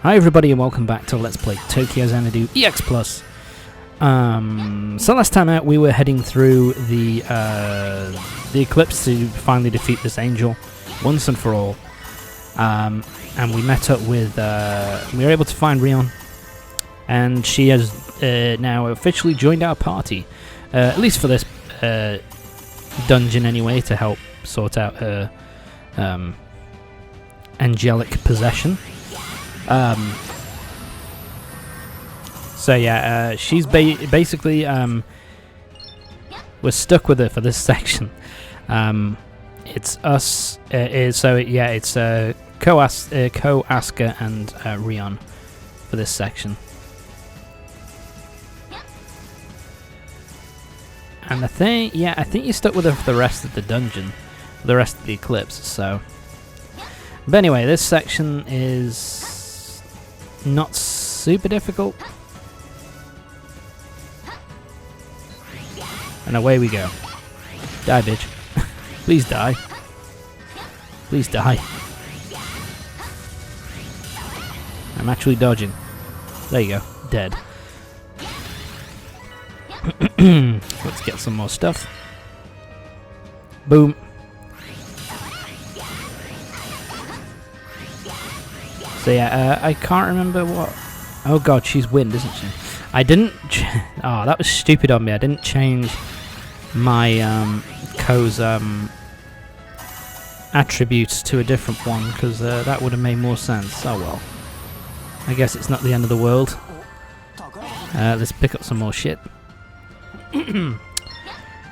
Hi everybody and welcome back to Let's Play Tokyo Xanadu EX Plus. So last time out we were heading through the Eclipse to finally defeat this angel once and for all. And we met up with, we were able to find Rion, and she has now officially joined our party, at least for this dungeon anyway, to help sort out her angelic possession. So yeah, she's basically we're stuck with her for this section. It's us. It's Ko Asuka and Rion for this section. And I think you're stuck with her for the rest of the dungeon, the rest of the Eclipse. So, but anyway, this section is not super difficult. And away we go. Die, bitch. Please die. Please die. I'm actually dodging. There you go. Dead. Let's get some more stuff. Boom. So yeah, I can't remember what... Oh god, she's wind, isn't she? I didn't... Oh, that was stupid on me. I didn't change my Ko's attributes to a different one, because that would have made more sense. Oh well. I guess it's not the end of the world. Let's pick up some more shit.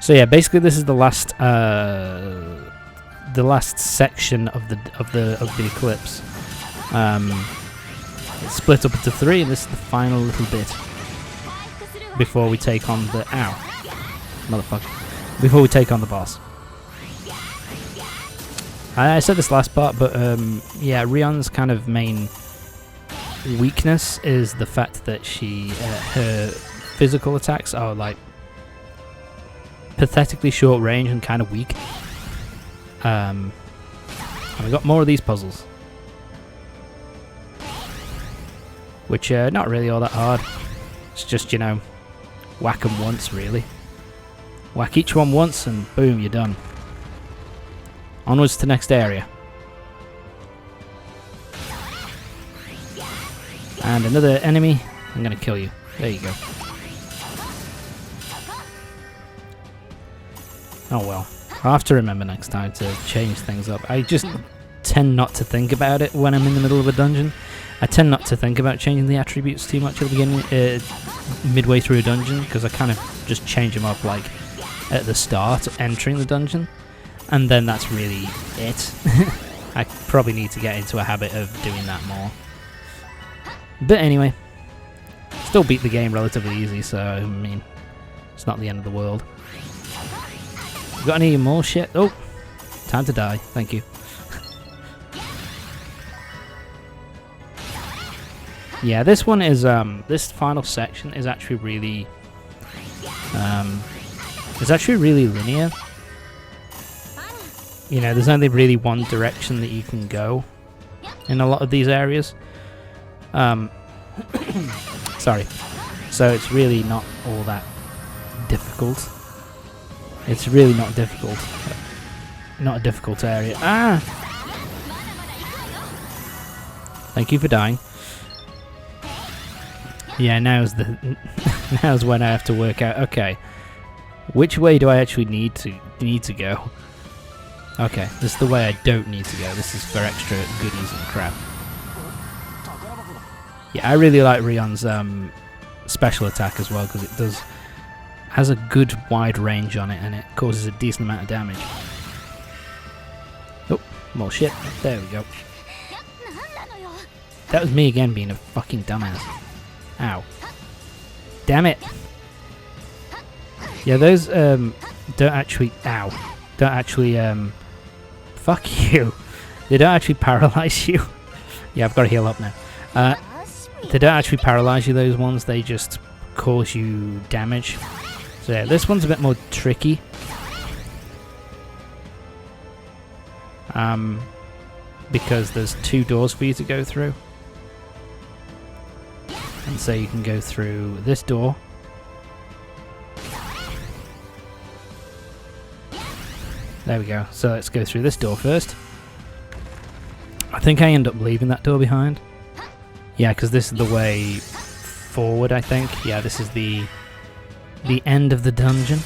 So yeah, basically this is the last section of the Eclipse. It's split up into 3, and this is the final little bit before we take on the before we take on the boss. I said this last part, but yeah, Rion's kind of main weakness is the fact that her physical attacks are like pathetically short range and kind of weak. And we got more of these puzzles, which are not really all that hard. It's just, you know, whack them once, really. Whack each one once and boom, you're done. Onwards to next area. And another enemy. I'm gonna kill you. There you go. Oh well. I'll have to remember next time to change things up. I just tend not to think about it when I'm in the middle of a dungeon. I tend not to think about changing the attributes too much at the beginning, midway through a dungeon, because I kind of just change them up like at the start, entering the dungeon, and then that's really it. I probably need to get into a habit of doing that more. But anyway, still beat the game relatively easy, so I mean, it's not the end of the world. Got any more shit? Oh, time to die. Thank you. Yeah, this one is this final section is actually really linear. You know, there's only really one direction that you can go in a lot of these areas. Sorry. So it's really not all that difficult. It's really not difficult. Not a difficult area. Ah! Thank you for dying. Yeah, now's when I have to work out. Okay, which way do I actually need to go? Okay, this is the way I don't need to go. This is for extra goodies and crap. Yeah, I really like Rion's special attack as well, because it has a good wide range on it, and it causes a decent amount of damage. Oh, more shit. There we go. That was me again being a fucking dumbass. Ow. Damn it. Yeah, those don't actually... Ow. Don't actually... Fuck you. They don't actually paralyze you. Yeah, I've got to heal up now. They don't actually paralyze you, those ones. They just cause you damage. So yeah, this one's a bit more tricky. Because there's 2 doors for you to go through. And so you can go through this door. There we go. So let's go through this door first. I think I end up leaving that door behind. Yeah, because this is the way forward, I think. Yeah, this is the end of the dungeon.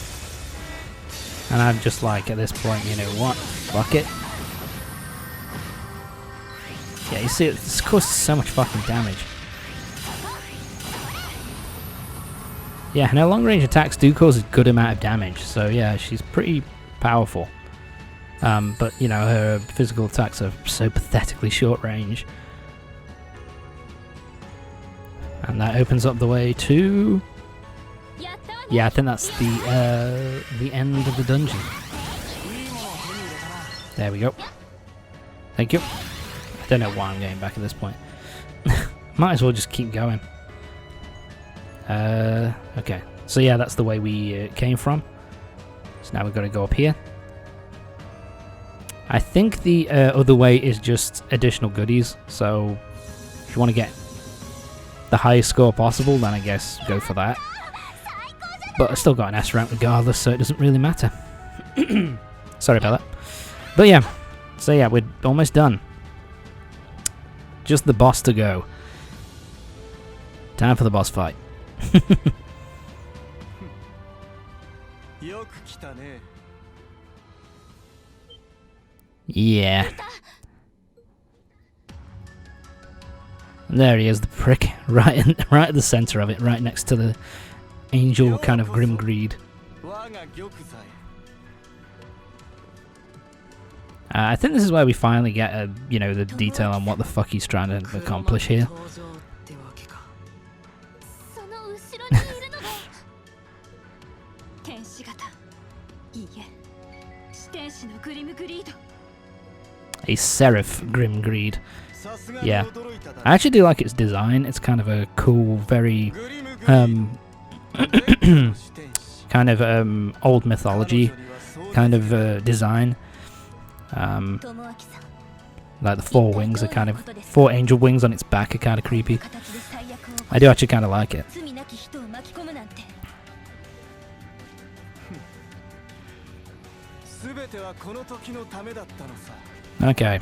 And I'm just like, at this point, you know what? Fuck it. Yeah, you see, this causes so much fucking damage. Yeah, and her long-range attacks do cause a good amount of damage. So yeah, she's pretty powerful. But, you know, her physical attacks are so pathetically short-range. And that opens up the way to... Yeah, I think that's the end of the dungeon. There we go. Thank you. I don't know why I'm going back at this point. Might as well just keep going. Okay. So yeah, that's the way we came from. So now we've got to go up here. I think the other way is just additional goodies. So if you want to get the highest score possible, then I guess go for that. But I still got an S rank regardless, so it doesn't really matter. Sorry about that. But yeah, so yeah, we're almost done. Just the boss to go. Time for the boss fight. Yeah. There he is, the prick, right at the center of it, right next to the angel kind of grim greed. I think this is where we finally get you know, the detail on what the fuck he's trying to accomplish here. A Seraph Grim Greed. Yeah. I actually do like its design. It's kind of a cool, very kind of old mythology kind of design. Like the four wings are kind of, four angel wings on its back are kind of creepy. I do actually kind of like it. Okay,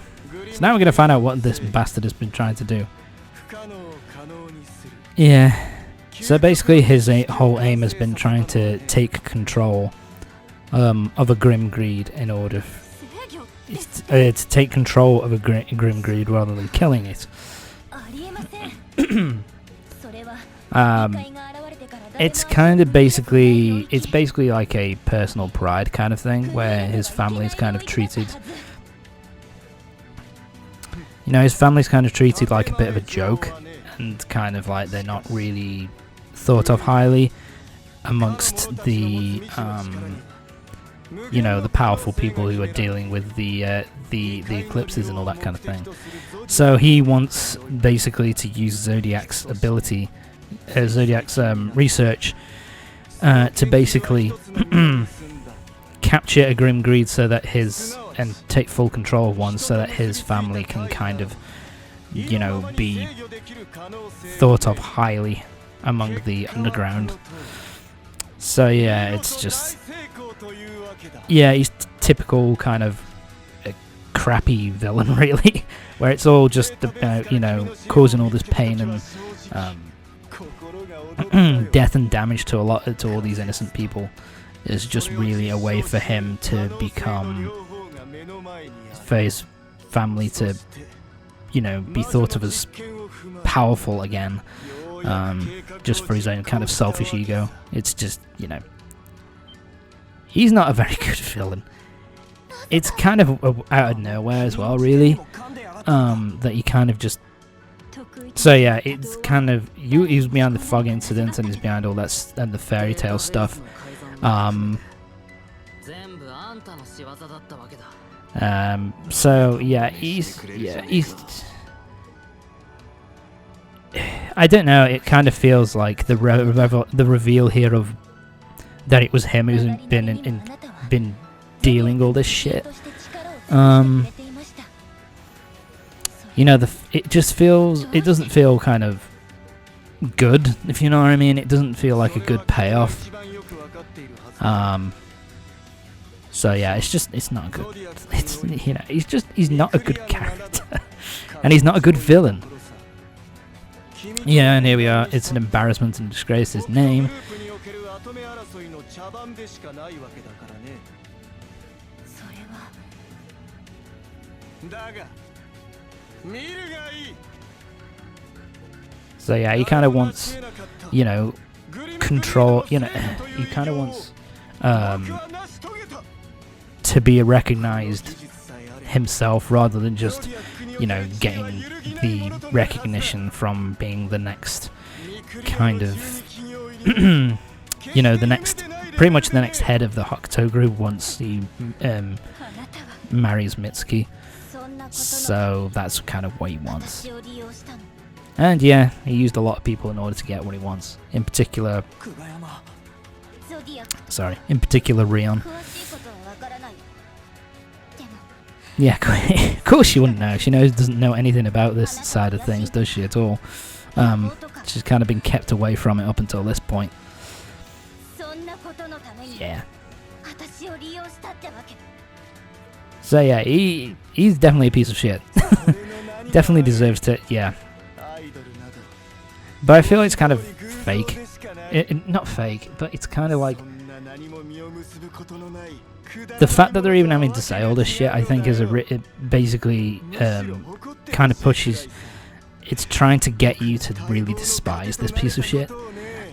so now we're going to find out what this bastard has been trying to do. Yeah, so basically his whole aim has been trying to take control of a Grim Greed in order to take control of a Grim Greed rather than killing it. It's kind of basically, it's basically like a personal pride kind of thing where his family's kind of treated, you know, his family's kind of treated like a bit of a joke and kind of like they're not really thought of highly amongst the, you know, the powerful people who are dealing with the eclipses and all that kind of thing. So he wants basically to use Zodiac's ability, Zodiac's research, to basically capture a Grim Greed so that his, and take full control of one so that his family can kind of, you know, be thought of highly among the underground. So yeah, it's just, yeah, he's typical kind of a crappy villain really, where it's all just about, you know, causing all this pain and death and damage to all these innocent people is just really a way for him to become, for his family to, you know, be thought of as powerful again, just for his own kind of selfish ego. It's just, you know, he's not a very good villain. It's kind of out of nowhere as well, really, that he kind of just, so yeah, it's kind of, he's behind the fog incident and he's behind all that and the fairy tale stuff. So yeah, he's I don't know, it kind of feels like the reveal here of that it was him who's been dealing all this shit. You know, it just feels, it doesn't feel kind of, good, if you know what I mean. It doesn't feel like a good payoff. So yeah, it's not good. It's, you know, he's not a good character, and he's not a good villain. Yeah, and here we are. It's an embarrassment and disgrace, his name. So yeah, he kind of wants, you know, control, you know, he kind of wants to be recognized himself rather than just, you know, getting the recognition from being the next kind of, you know, the next, pretty much the next head of the Hokuto group once he marries Mitsuki. So that's kind of what he wants. And yeah, he used a lot of people in order to get what he wants. In particular, Rion. Yeah, of course she wouldn't know. She doesn't know anything about this side of things, does she, at all? She's kind of been kept away from it up until this point. Yeah. So yeah, he's definitely a piece of shit. Definitely deserves to, yeah. But I feel it's kind of fake. Not fake, but it's kind of like... The fact that they're even having to say all this shit, I think, is it basically kind of pushes... It's trying to get you to really despise this piece of shit.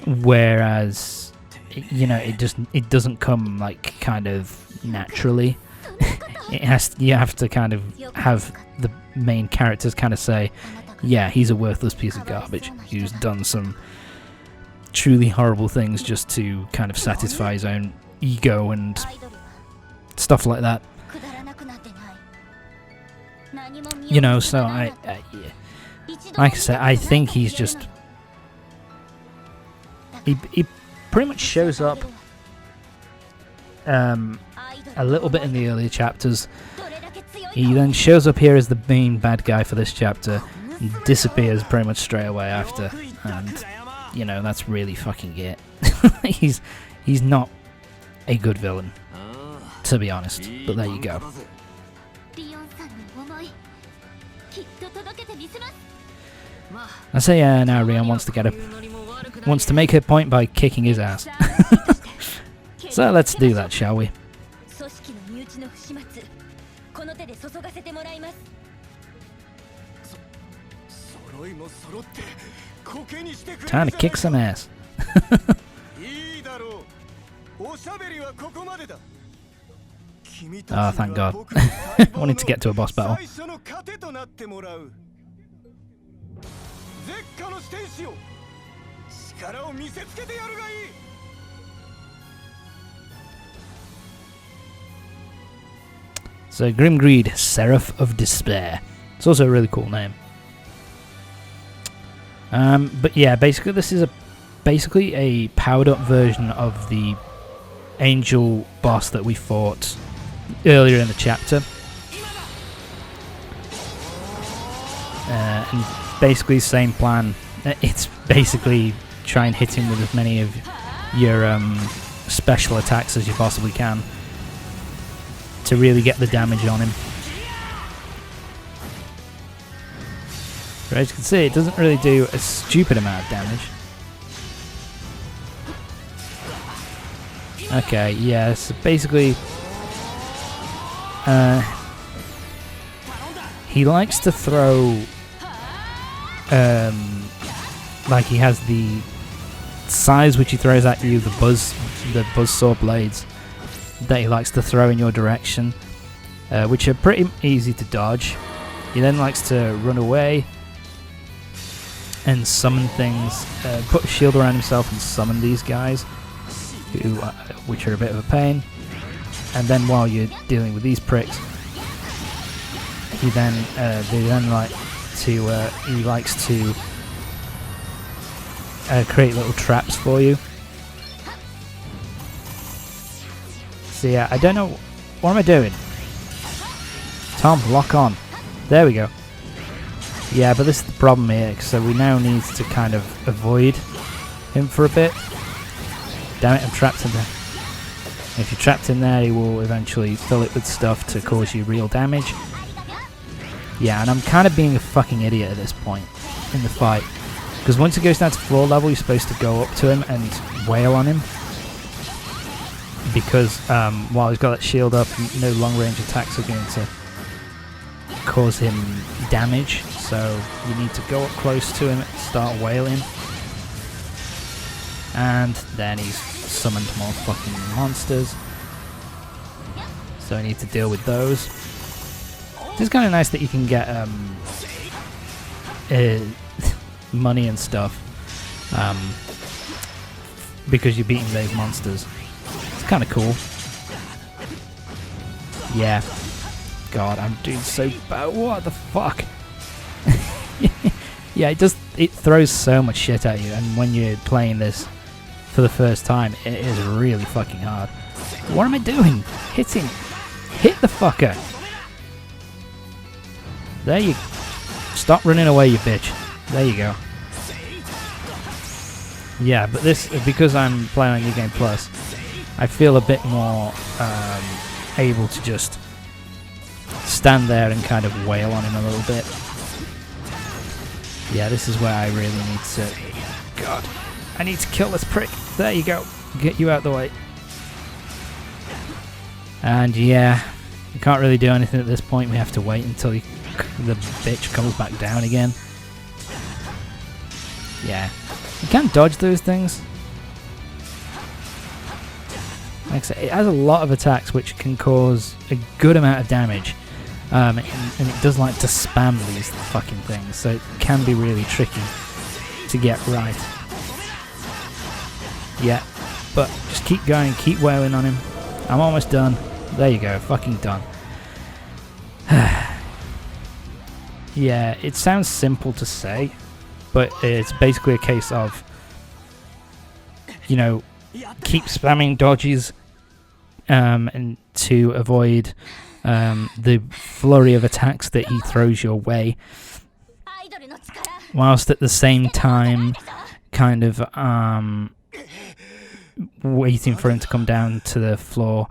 Whereas, you know, it doesn't come, like, kind of naturally. You have to kind of have the main characters kind of say, yeah, he's a worthless piece of garbage who's done some truly horrible things just to kind of satisfy his own ego and stuff like that. You know, so yeah. Like I said, I think he's just... He pretty much shows up a little bit in the earlier chapters. He then shows up here as the main bad guy for this chapter, and disappears pretty much straight away after, and you know, that's really fucking it. He's not a good villain, to be honest, but there you go. I say yeah, now Rion wants to make her point by kicking his ass. So let's do that, shall we? Time to kick some ass. Oh, thank God. Wanted to get to a boss battle. So Grim Greed, Seraph of Despair. It's also a really cool name. But yeah, basically this is basically a powered up version of the angel boss that we fought earlier in the chapter. And basically same plan. It's basically try and hit him with as many of your special attacks as you possibly can to really get the damage on him. But as you can see, it doesn't really do a stupid amount of damage. Okay, yeah, so basically he likes to throw like he has the size which he throws at you, the buzzsaw blades that he likes to throw in your direction, which are pretty easy to dodge. He then likes to run away and summon things, put a shield around himself and summon these guys, which are a bit of a pain. And then while you're dealing with these pricks, he likes to create little traps for you. So yeah, I don't know, what am I doing? Tom, lock on. There we go. Yeah, but this is the problem here, so we now need to kind of avoid him for a bit. Damn it, I'm trapped in there. If you're trapped in there, he will eventually fill it with stuff to cause you real damage. Yeah, and I'm kind of being a fucking idiot at this point in the fight. Because once it goes down to floor level, you're supposed to go up to him and wail on him. Because while he's got that shield up, no long range attacks are going to cause him damage. So you need to go up close to him and start wailing. And then he's summoned more fucking monsters. So I need to deal with those. It's kind of nice that you can get money and stuff because you're beating those monsters. It's kind of cool. Yeah. God, I'm doing so bad. What the fuck? Yeah, it throws so much shit at you, and when you're playing this for the first time, it is really fucking hard. What am I doing? Hitting. Hit the fucker. There you... Stop running away, you bitch. There you go. Yeah, but this, because I'm playing on New Game Plus, I feel a bit more able to just stand there and kind of wail on him a little bit. Yeah, this is where I really need to... God, I need to kill this prick. There you go. Get you out the way. And yeah, we can't really do anything at this point. We have to wait until the bitch comes back down again. Yeah. You can't dodge those things. Like I said, it has a lot of attacks which can cause a good amount of damage. And it does like to spam these fucking things, so it can be really tricky to get right. Yeah, but just keep going, keep wailing on him. I'm almost done. There you go, fucking done. Yeah, it sounds simple to say, but it's basically a case of, you know, keep spamming dodges and to avoid the flurry of attacks that he throws your way, whilst at the same time kind of waiting for him to come down to the floor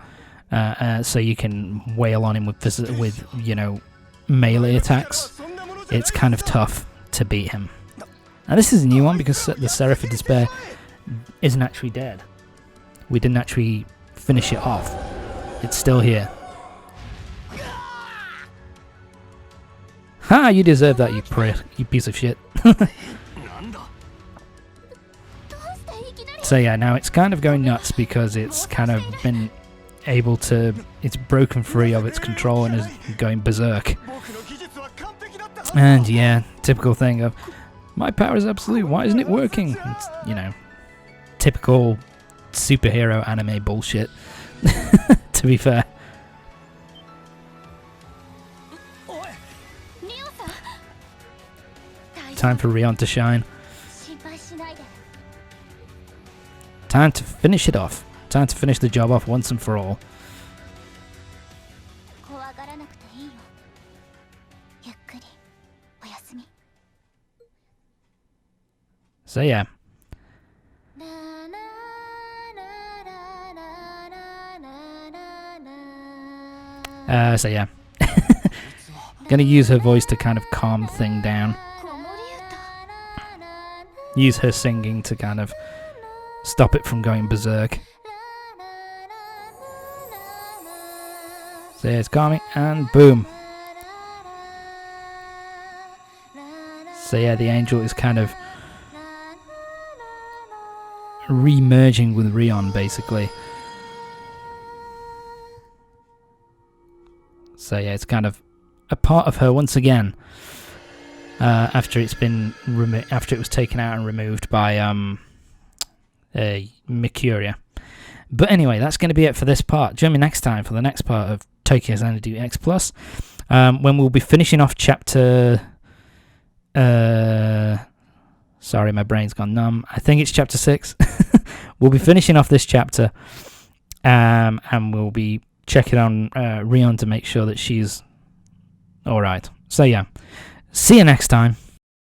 so you can wail on him with you know, melee attacks. It's kind of tough to beat him. Now this is a new one because the Seraph of Despair isn't actually dead. We didn't actually finish it off. It's still here. Ha! You deserve that, you prick, you piece of shit. So yeah, now it's kind of going nuts because it's kind of been able to... It's broken free of its control and is going berserk. And yeah, typical thing of, my power is absolute, why isn't it working? It's, you know, typical superhero anime bullshit, to be fair. Time for Rion to shine. Time to finish it off. Time to finish the job off once and for all. So yeah. So yeah. Gonna use her voice to kind of calm the thing down. Use her singing to kind of stop it from going berserk. So yeah, it's calming, and boom. So yeah, the angel is kind of re-merging with Rion, basically. So yeah, it's kind of a part of her once again. After it's been after it was taken out and removed by Mikuriya. But anyway, that's going to be it for this part. Join me next time for the next part of Tokyo Xanadu EX Plus, when we'll be finishing off chapter. Sorry, my brain's gone numb. I think it's chapter 6. We'll be finishing off this chapter, and we'll be checking on Rion to make sure that she's all right. So yeah. See you next time.